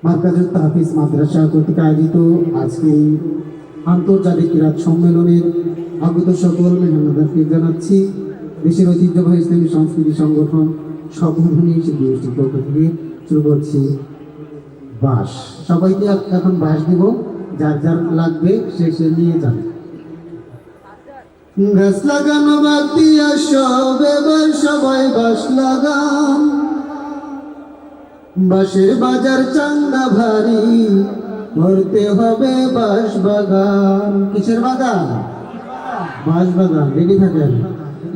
মার্কাজুত তাহফিজ মাদ্রাসা কর্তৃক আয়োজিত আজকে এই আন্তর্জাতিক কিরাত সম্মেলনের আগত সকল মেহমানদেরকে জানাচ্ছি দেশের ঐতিহ্যবাহী ইসলামী সংস্কৃতি সংগঠন সর্বভূমি শিল্পী গোষ্ঠীর পক্ষ থেকে শুরু করছি বাঁশ। সবাইকে এখন বাঁশ দিব, যার যার লাগবে সে নিয়ে যাবে। গাছ লাগানো বাদ দিয়া সব এবার সবাই বাঁশ লাগান, বাঁশের বাজার চাঙ্গা ভারী করতে হবে বাঁশ বাগান। কিসের বাগান? বাঁশ বাগান। রেডি থাকেন।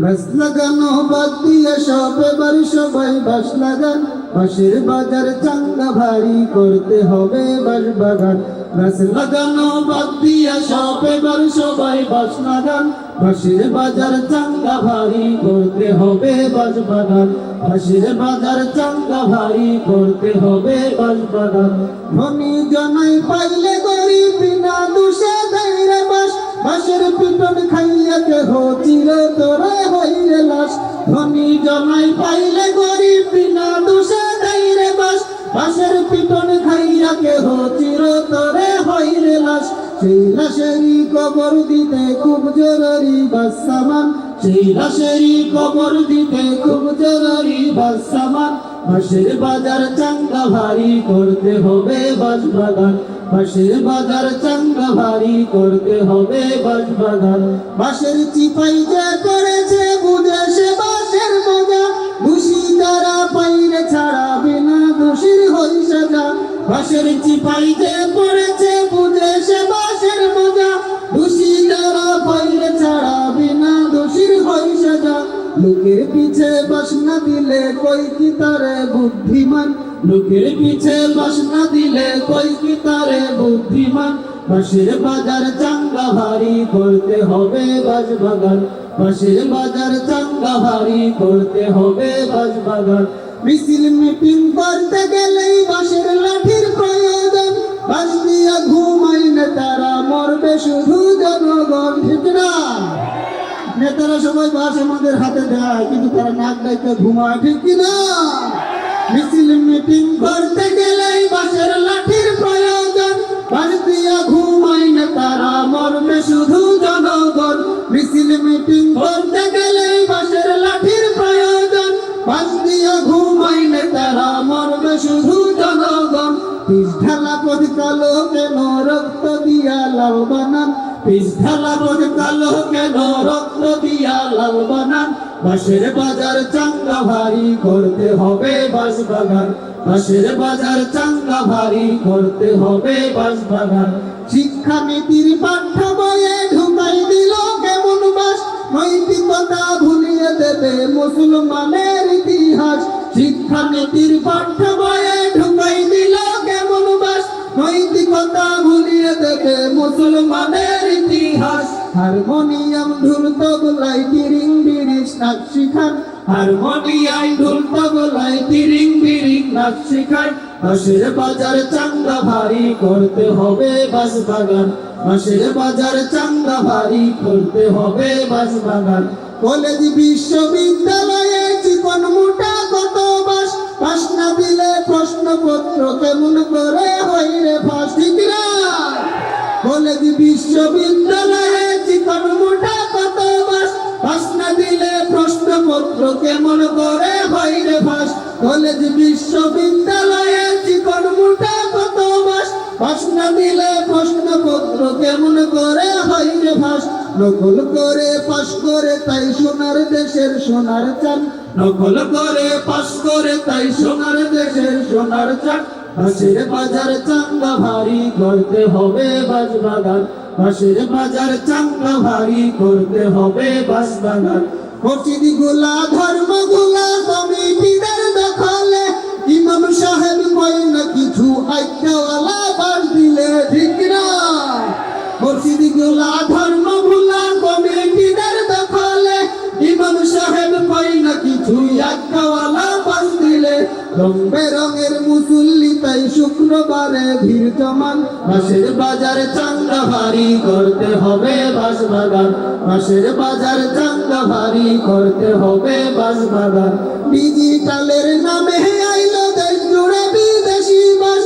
গাছ লাগানো বাদ দিয়া সব এবার সবাই বাঁশ লাগান, বাঁশের বাজার চাঙ্গা ভারী করতে হবে বাঁশ বাগান। গাছ লাগানো বাদ দিয়া সব এবার সবাই বাঁশ লাগান, বাঁশের বাজার চাঙ্গা ভারী করতে হবে বাঁশ বাগান। বাঁশের বাজার চাঙ্গা ভারী করতে হবে বাঁশ বাগান। ধনী জনাই পাইলে গরিব বিনা দুষে দেয় বাঁশ, বাঁশের পিটন খাইয়া কেহ চির তোরে হইরে লাশ। ধনী জনাই পাইলে গরিব বিনা দুষে দেয় বাঁশ, বাঁশের পিটন খাইয়া কেহ চির তোরে হইরে লাশ। সেই লাশেরই কবর দিতে খুব জরুরি বাঁশ সামান, সেই লাশেরই কবর দিতে খুব জরুরি বাঁশ সামান। বাঁশের বাজার চাঙ্গা ভারী করতে হবে বাঁশ বাগান, বাঁশের বাজার চাঙ্গা ভারী করতে হবে বাঁশ বাগান। বাঁশের চিপাই যে করেছে বুঝে সে বাঁশের মজা, দোষী যারা পাইরে ছাড়া বিনা দোষীর হই সাজা। বাঁশের চিপাই যে করেছে বুঝে সে বাঁশের মজা, দোষী যারা পাইরে ছাড়া বিনা দোষীর হই সাজা। লোকের পিছে বাঁশ না দিলে কই কি তারে বুদ্ধিমান, লোকের পিছে বাঁশ না দিলে কই কি তারে বুদ্ধিমান। বাঁশের বাজার চাঙ্গা ভারী করতে হবে বাঁশ বাগান, বাঁশের বাজার চাঙ্গা ভারী করতে হবে বাঁশ বাগান। মিছিল মিটিং করতে গেলেই বাঁশের লাঠির প্রয়োজন, বাঁশ দিয়া ঘুমাই নেতারা মরবে শুধু জনগণ। ঠিক না? নেতারা সবাই বাঁশ আমাদের হাতে দেয়, কিন্তু তারা নাক ডাইতে ঘুমায়। ঠিক কিনা? মিছিল মিটিং করতে গেলেই বাঁশের লাঠির প্রয়োজন, বাঁশ দিয়া ঘুমাই নেতারা মরবে শুধু জনগণ। মিছিল মিটিং করতে গেলেই বাঁশের লাঠির প্রয়োজন, বাঁশ দিয়া ঘুমাই নেতারা মরবে শুধু জনগণ। পিস ঢালা পথ কালো কেন রক্ত দিয়া লাল বানান, পিস ঢালা পথ কালো কেন রক্ত দিয়া লাল বানান। বাঁশের বাজার চাঙ্গা ভারী করতে হবে বাঁশ বাগান, বাঁশের বাজার চাঙ্গা ভারী করতে হবে বাঁশ বাগান। শিক্ষানীতির পাঠ্য বইয়ে ঢুকাই দিল কেমন বাঁশ, নৈতিকতা ভুলিয়ে দেবে মুসলমানের ইতিহাস। শিক্ষানীতির পাঠ্য বইয়ে ঢুকাই দিল কেমন বাঁশ, নৈতিকতা ভুলিয়ে দেবে মুসলমানের ইতিহাস। হারমোনিয়াম ঢোল তবলাই তিরিং বিরিং নাচ শিখান, হারমোনিয়াম ঢোল তবলাই তিরিং বিরিং নাচ শিখান। বাঁশের বাজার চাঙ্গা ভারী করতে হবে বাঁশ বাগান, বাঁশের বাজার চাঙ্গা ভারী করতে হবে বাঁশ বাগান। কলেজ বিশ্ববিদ্যালয়ে চিকন মোটা কত বাঁশ, বাঁশ না দিলে প্রশ্নপত্র কেমন করে হইরে ফাঁস। ঠিক না? কলেজ বিশ্ববিদ্যালয়ে চিকন মোটা কত বাঁশ, বাঁশ না দিলে প্রশ্নপত্র কেমন করে হইরে ফাঁস। কলেজ বিশ্ববিদ্যালয়ে চিকন মোটা কত বাঁশ, বাঁশ না দিলে প্রশ্নপত্র কেমন করে হইরে ফাঁস। নকল করে পাশ করে তাই সোনার দেশের সোনার চান, নকল করে পাশ করে তাই সোনার দেশের সোনার চান। বাঁশের বাজার চাঙ্গা ভারী করতে হবে বাঁশ বাগান, বাঁশের বাজার চাঙ্গা ভারী করতে হবে বাঁশ বাগান। মসজিদ গুলা ধর্ম গুলা কমিটিদের দখলে, ইমাম সাহেব কই না কিছু আজ্ঞাওয়ালা বাঁশ দিলে। ঠিক না? মসজিদ গুলা ধর্ম গুলা কমিটিদের দখলে, ইমাম সাহেব কই না কিছু আজ্ঞাওয়ালা বাঁশ দিলে। রং বেরঙের মুসল্লি তাই শুক্রবারে ভিড় জমান, বাঁশের বাজার চাঙ্গা ভারী করতে হবে বাঁশ বাগান, বাঁশের বাজার চাঙ্গা ভারী করতে হবে বাঁশ বাগান। ডিজিটালের নামে আইলো দেশ জুড়ে বিদেশি বাঁশ,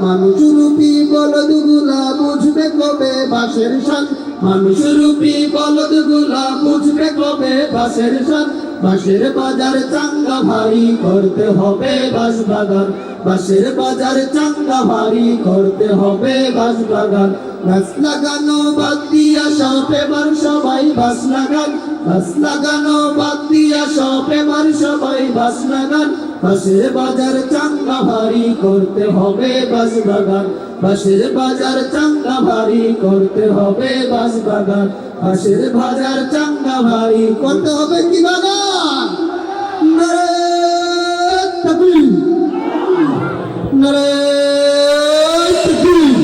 মানুষরূপী বলদগুলা বুঝবে কবে বাঁশের শান, মানুষরূপী বলদগুলা বুঝবে কবে বাঁশের শান। বাঁশের বাজার চাঙ্গা ভারী করতে হবে বাঁশ বাগান, বাঁশের বাজার চাঙ্গা ভারী করতে হবে বাঁশ বাগান। গাছ লাগানো বাদ দিয়া সব এবার সবাই বাঁশ লাগান, গাছ লাগানো বাদ দিয়া সব এবার সবাই বাঁশ লাগান। বাঁশের বাজার চাঙ্গা ভারী করতে হবে বাঁশ বাগান, বাঁশের বাজার চাঙ্গা ভারী করতে হবে বাঁশ বাগান। বাঁশের বাজার চাঙ্গা ভারী করতে হবে কি বাগান? নারে তাকবীর, নারে তাকবীর।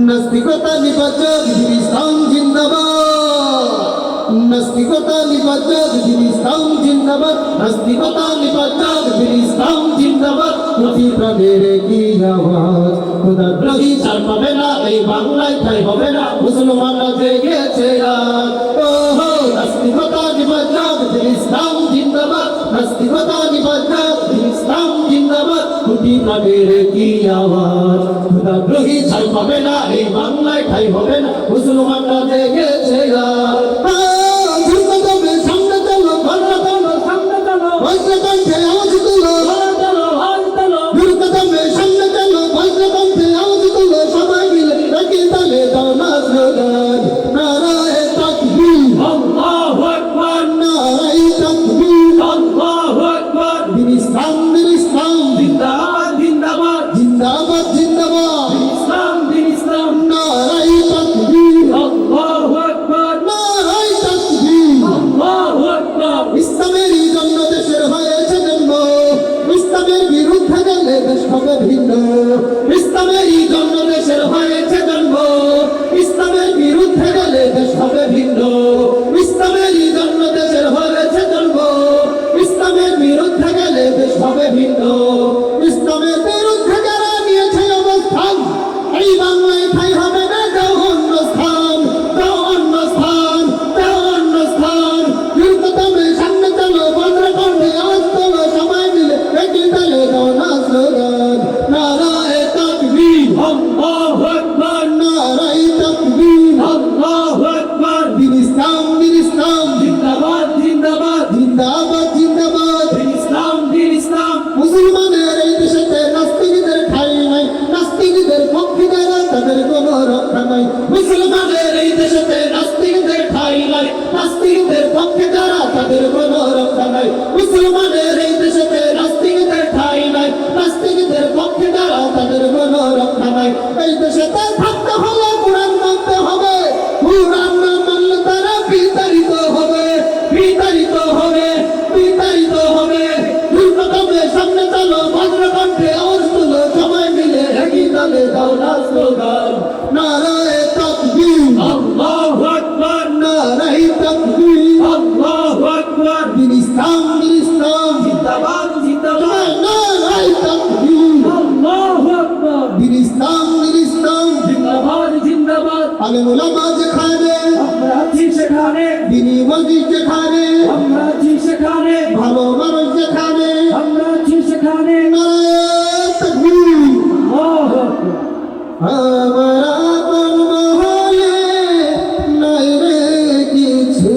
নাস্তিকতা নিপাতক ইসলাম জিন্দাবাদ, নাস্তিকতা নিপাতক ইসলাম জিন্দাবাদ, নাস্তিকতা নিপাতক ইসলাম জিন্দাবাদ। প্রতি প্রাণের কি আওয়াজ, খোদাদ্রোহী ছাড় পাবে না এই বাংলায়, ঠাই হবে না মুসলমানরা জেগেছে আজ। ও হো নাস্তিকতা নিপাতক ইসলাম জিন্দাবাদ, নাস্তিকতা নিপাতক ইসলাম জিন্দাবাদ। প্রতি প্রাণের কি আওয়াজ, খোদাদ্রোহী ছাড় পাবে না এই বাংলায়, ঠাই হবে না মুসলমানরা জেগেছে আজ। ইসলামেরই জন্য দেশের হয়েছে জন্ম, ইসলামের বিরুদ্ধে গেলে দেশ হবে ভিন্ন। ইসলামেরই জন্য দেশের হয়েছে জন্ম, ইসলামের বিরুদ্ধে গেলে দেশ হবে ভিন্ন। ইসলামের বিরুদ্ধে যারা নিয়েছে অবস্থান, এই বাংলায় ঠাই হবে না, যাও অন্য স্থান, যাও অন্য স্থান, যাও অন্য স্থান। দীর্ঘতমে সামনে চলো, বজ্র কণ্ঠে আওয়াজ তোলো, সবাই মিলে একই তালে দাও না স্লোগান। নারায়ে তাকবীর, আল্লাহু আকবার, নারায়ে তাকবীর, আল্লাহু আকবার। দিন ইসলাম, দিন ইসলাম জিন্দাবাদ, জিন্দাবাদ, জিন্দাবাদ, জিন্দাবাদ। দিন ইসলাম, দিন ইসলাম। মুসলমানের এই দেশেতে নাস্তিকদের ঠাই নাই, নাস্তিকদের পক্ষে যারা তাদের কোনো রক্ষা নাই। মুসলমানের এই দেশেতে নাস্তিকদের ঠাই নাই, নাস্তিকদের পক্ষে যারা তাদের কোনো রক্ষা নাই। মুসলমানের এই দেশেতে নাস্তিকদের ঠাই নাই, নাস্তিকদের পক্ষে যারা তাদের কোনো রক্ষা নাই। এই দেশেতে থাকতে হলে কোরআন মানতে হবে, কোরআন না মানলে তারা বিতাড়িত হবে, বিতাড়িত হবে, বিতাড়িত হবে। দুর্গতমে সামনে চলো, বজ্রকণ্ঠে আওয়াজ তুলো, সবাই মিলে একই তালে দাও না স্লোগান। নারায়ে তাকবীর, আল্লাহু আকবার, নারায়ে তাকবীর, আল্লাহু আকবার। দিন ইসলাম, দিন ইসলাম জিন্দাবাদ, জিন্দাবাদ। নারায়ে তাকবীর, আল্লাহু আকবার। দিন ইসলাম, দিন ইসলাম জিন্দাবাদ, জিন্দাবাদ। আলেম ওলামা যেখানে আমরা আছি সেখানে, দ্বীনি মসজিদ যেখানে আমরা আছি সেখানে, ভালো মানুষ যেখানে আমরা আছি সেখানে। নারায়ে তাকবীর, আল্লাহু আকবার। আমার আপন মহলে নাই রে কিছু,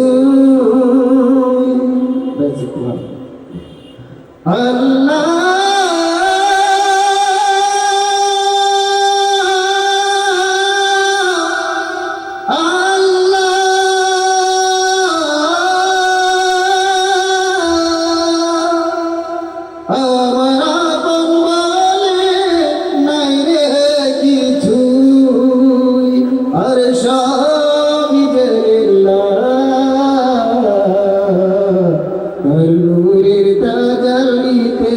আল্লাহ আমার আপন বলে নাই রে কিছু, আর সবই নূরের তাজাল্লিতে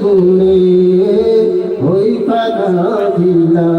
গুনে হই ফানা দিলা।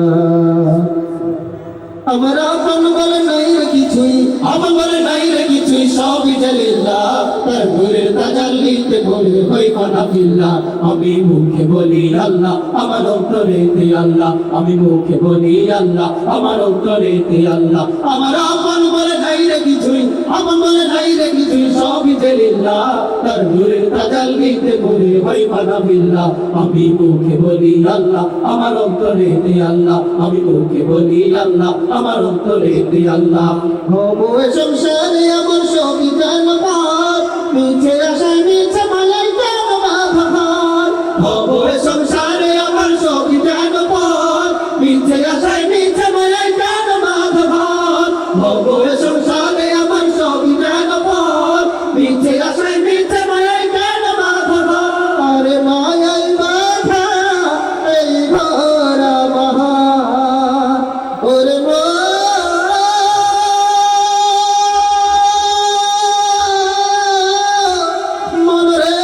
আমার আপন বলে নাই রে কিছুই, আপন বলে নাই রে কিছুই সবই যে লিল্লাহ তার নূরের তাজাল্লিতে ভরে হই ফানা ফিল্লাহ আমি মুখে বলি আল্লাহ আমার অন্তরেতে আল্লাহ আমি মুখে বলি আল্লাহ আমার অন্তরেতে আল্লাহ আমার আপন বলে নাই রে কিছুই আপন বলে নাই রে কিছুই সবই যে লিল্লাহ তার নূরের তাজাল্লিতে ভরে হই ফানা ফিল্লাহ আমি মুখে বলি আল্লাহ আমার অন্তরেতে আল্লাহ আমি মুখে বলি আল্লাহ আমার অন্তরেতে আল্লাহ হবো এ সংসারে আমার সবই যেন পার মিছে আশায় মিছে মালাই যেন বাধা ভার হবো এ সংসারে আমার সবই যেন পার মিছে আশায় মিছে মালাই যেন বাধা ভার হবো এ সংসারে আমার সবই যেন পার মিছে আশায় মিছে মালাই যেন বাধা ভার আরে মায়াই বাধা এই ঘর আমার ওরে মন রে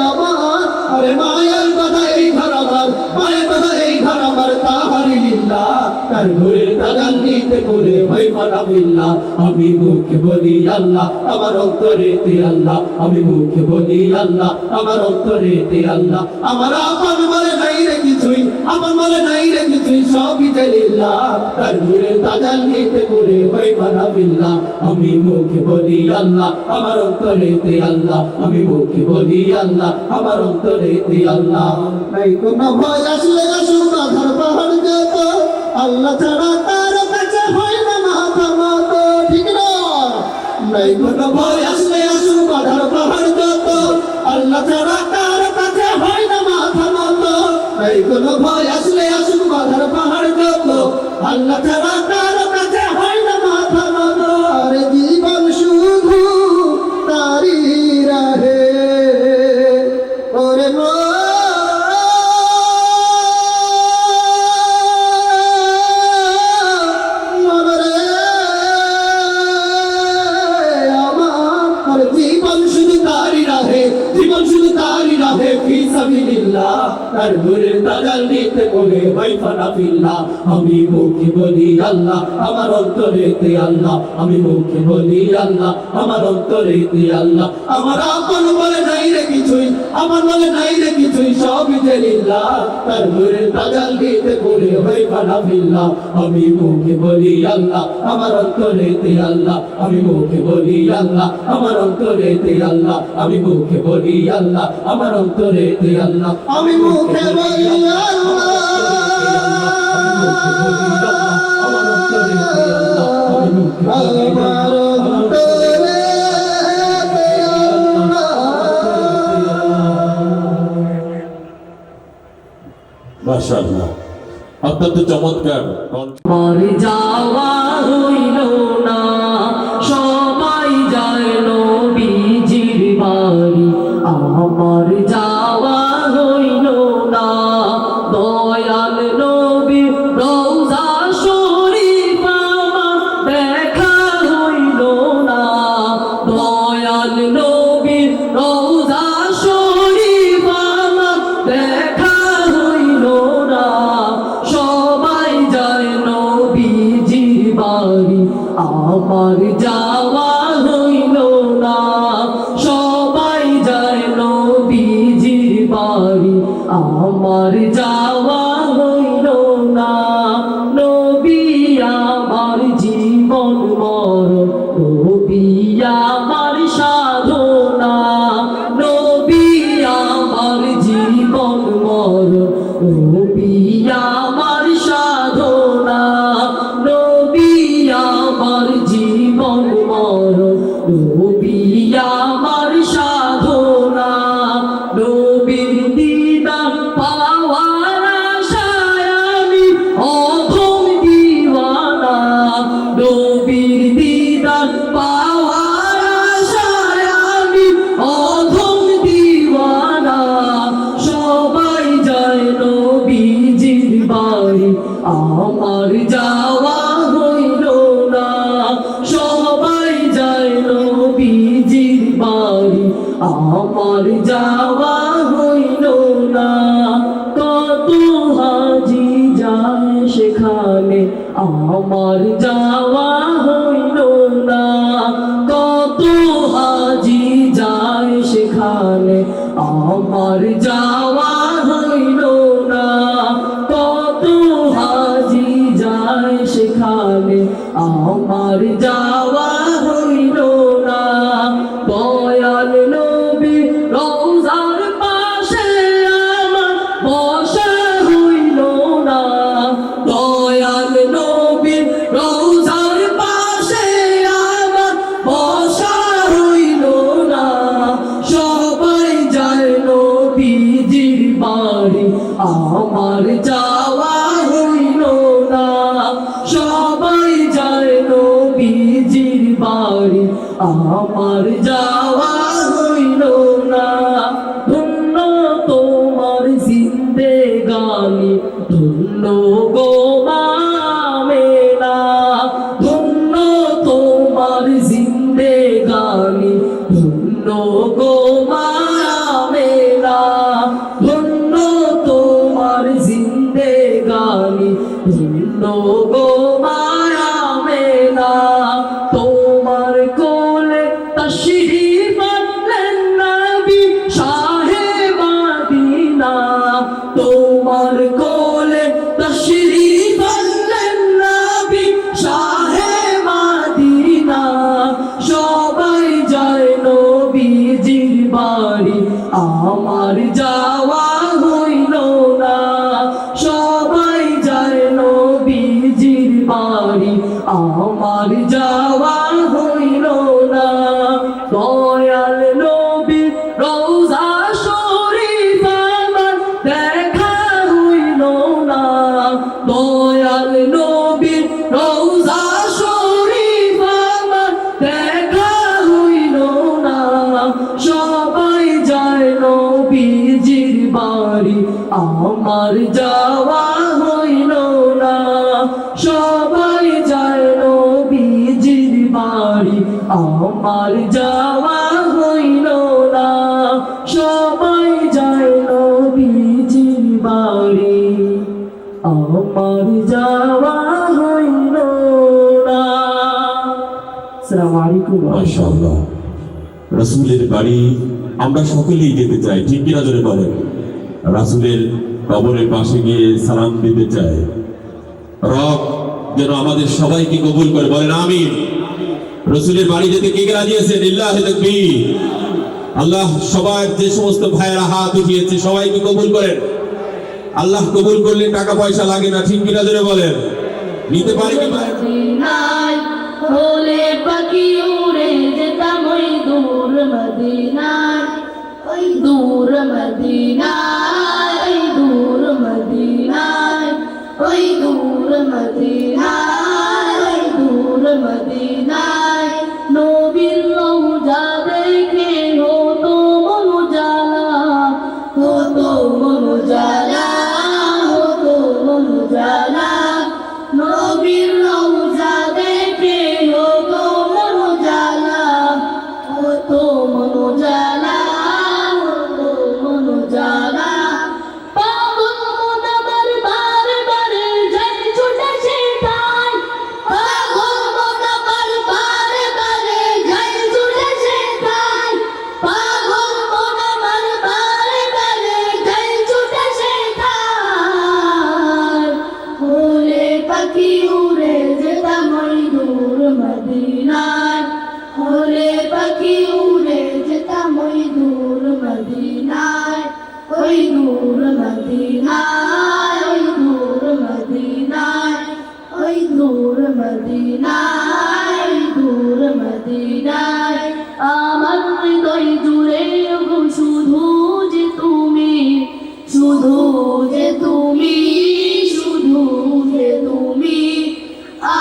আমার আরে মায়ের কথা এই ঘর আমার মায়ের কথা এই ঘর আমার তাহারি লিল্লাহ তার ঘুরে তাজাল্লিতে করে ভয় ফানা ফিল্লাহ আমি মুখে বলি আল্লাহ আমার অন্তরেতে আল্লাহ আমি মুখে বলি আল্লাহ আমার অন্তরেতে আল্লাহ আমার আপন বলে নাই রে কিছুই আপন বলে নাই রে কিছুই সবই যে লিল্লাহ তার ঘুরে তাজাল্লিতে করে ভয় ফানা ফিল্লাহ আমি মুখে বলি আল্লাহ আমার অন্তরেতে আল্লাহ আমি মুখে বলি আল্লাহ আমার অন্তরেতে আল্লাহ নাই কোনো ভয় আসলে আসুক বাধার পাহাড় যত আল্লাহ ছাড়া তার কাছে হয় না মাথা মতো ঠিক না নাই কোনো ভয় আসলে আসুক বাধার পাহাড় যত আল্লাহ ছাড়া কার কাছে হয় না মাথা নত এই কোনো ভয় আসলে আসুক বাধার পাহাড় যত আল্লাহ ছাড়া কার কাছে হয় না মাথা নত আর জীবন শুধু তারি রাহে ওরে মন রে আমার জীবন শুধু তারি রাহে জীবন শুধু তারি রাহে ফি সাবিলিল্লাহ তার নূরের তাজাল্লিতে করে হয় ফানা ফিল্লাহ আমি মুখে বলি আল্লাহ আমার অন্তরেতে আল্লাহ আমি মুখে বলি আল্লাহ আমার অন্তরেতে আল্লাহ আমার আপন বলে নাই রে কিছুই আমার বলে নাই রে কিছুই সবই যে লিল্লাহ তার নূরের তাজাল্লিতে করে হয় ফানা ফিল্লাহ আমি মুখে বলি আল্লাহ আমার অন্তরেতে আল্লাহ আমি মুখে বলি আল্লাহ আমার অন্তরেতে আল্লাহ আমি মুখে বলি আল্লাহ আমার অন্তরেতে আল্লাহ আমি মুখে বলি আল্লাহ আমার অন্তরেতে আল্লাহ আমি মুখে বলি আমার মাশাআল্লাহ অত্যন্ত চমৎকার কণ্ঠ। মর যাওয়া হইল না সবাই যায় নবীজির বাড়ি আমার যাওয়া হইল না দয়াল নবী রওজা শরীফ আমার দেখা হইল না দয়াল নবী রওজা শরীফ আমার দেখা হইল না সবাই যায় নবীজির বাড়ি আমার যাওয়া হইল না সবাই যায় নবীজির বাড়ি আমার যাওয়া হইল না নবী আমার জীবন মরণ নবী আমার সাধনা নবী আমার জীবন মরণ নবী আমার সাধনা নবী আমার জীবন মরণ নবী আমার সাধনা নবীর দিদার পাওয়ার আশায় আমি অধম দিওয়ানা নবীর দিদার পাওয়ার আশায় আমি অধম দিওয়ানা সবাই যায় নবী আমার যাওয়া হইল না। কত হাজি যায় সেখানে, আমার যাওয়া হইল না। কত হাজি যায় সেখানে, আমার যাওয়া হইল না। দয়াল নবী রওজার পাশে আমার বসা হইল না। দয়াল নবী রওজার পাশে আমার বসা হইল না। সবাই যায় নবীজির বাড়ি, আমার যাওয়া হইল না। সবাই যায় নবীজির বাড়ি, আমার যাওয়া হইল না। ধন্য তোমার জিন্দেগানি, ধন্য গো মা আমেনা। ধন্য তোমার জিন্দেগানি, ধন্য গো মা আমেনা। ধন্য তোমার জিন্দেগানি, ধন্য গো মা আমেনা। তোমার কোলে তশরিফ আনলেন নবী শাহে মদিনা। তোমার কোলে তশরিফ আনলেন নবী শাহে মদিনা। সবাই যায় নবীজির বাড়ি, আমার যাওয়া হইল না। সবাই যায় নবীজির বাড়ি, আমার যাওয়া হইল না। দয়াল নবী রওজা শরীফ আমার দেখা হইল না। দয়াল নবী রওজা শরীফ আমার দেখা হইল না। সবাই যায় নবীজির বাড়ি, আমার যাওয়া হইল না। সবাই যায় নবীজির বাড়ি, আমার যাওয়া হইল না। সবাই যায় নবীজির বাড়ি, আমার যাওয়া হইল না। আসসালামু আলাইকুম। মাশাআল্লাহ, রাসূলের বাড়ি আমরা সকলেই যেতে চাই, ঠিক কিনা জোরে বলেন? রাসূলের কবরের পাশে গিয়ে সালাম দিতে চাই। রব যেন আমাদের সবাইকে কবুল করে, বলেন আমিন। রাসূলের বাড়ি যেতে কে কে রাজি আছেন? লিল্লাহি তাকবীর। আল্লাহ সবার যে সমস্ত ভাইয়েরা হাত উঠিয়েছে সবাইকে কবুল করেন। আল্লাহ কবুল করলে টাকা পয়সা লাগে না, ঠিক কিনা জোরে বলেন? নিতে পারি কি পারি না? মদিনায় হলে পাখি উড়ে যেতাম ওই দূর মদিনায়, ওই দূর মদিনায়, ওই দূর মদিনায়, ওই দূর মদিনায়, ওই দূর মদিনায়। নবীর রওজা দেখে হতো মন জ্বালা, হতো মন জ্বালা, হতো মন জ্বালা। নবীর রওজা দেখে হতো মন জ্বালা, হতো মন জ্বালা, হতো মন জ্বালা। পাগল মন আমার বারে বারে যাই ছুটে সেটাই, পাগল মন আমার বারে বারে যাই ছুটে সেটাই, পাগল মন আমার বারে বারে যাই ছুটে সেটাই। হলে পাখি উড়ে যেতাম ওই দূর মদিনায়, হলে পাখি উড়ে যেতাম ওই দূর মদিনায়, ওই দূর মদিনায়, ওই দূর মদিনায়, ওই দূর মদিনায়, ওই দূর মদিনায়। আমার হৃদয় জুড়ে গো শুধু যে তুমি, শুধু যে তুমি, শুধু যে তুমি।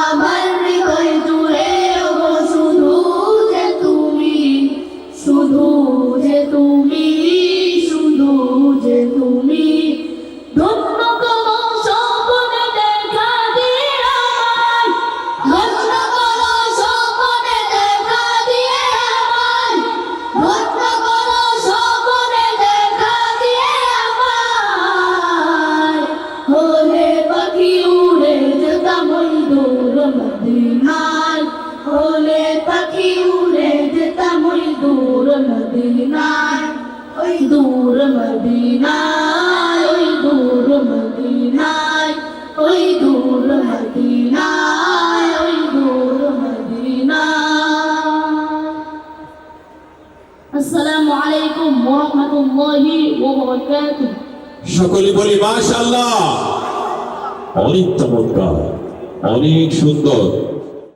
আমার হৃদয় জুড়ে গো শুধু যে তুমি, শুধু যে তুমি, শুধু যে তুমি। ধন্য করো স্বপ্নে দেখা দিয়ে আমায়, ধন্য করো স্বপ্নে দেখা দিয়ে আমায়, ধন্য করো স্বপ্নে দেখা দিয়ে আমায়। মদিনায় ওই দূর মদিনায় ওই দূর মদিনায় ওই দূর মদিনায় আসসালামু আলাইকুম ওয়া রাহমাতুল্লাহি ওয়া বারাকাতুহু সকলে বলি মাশাআল্লাহ, অনেক চমৎকার, অনেক সুন্দর।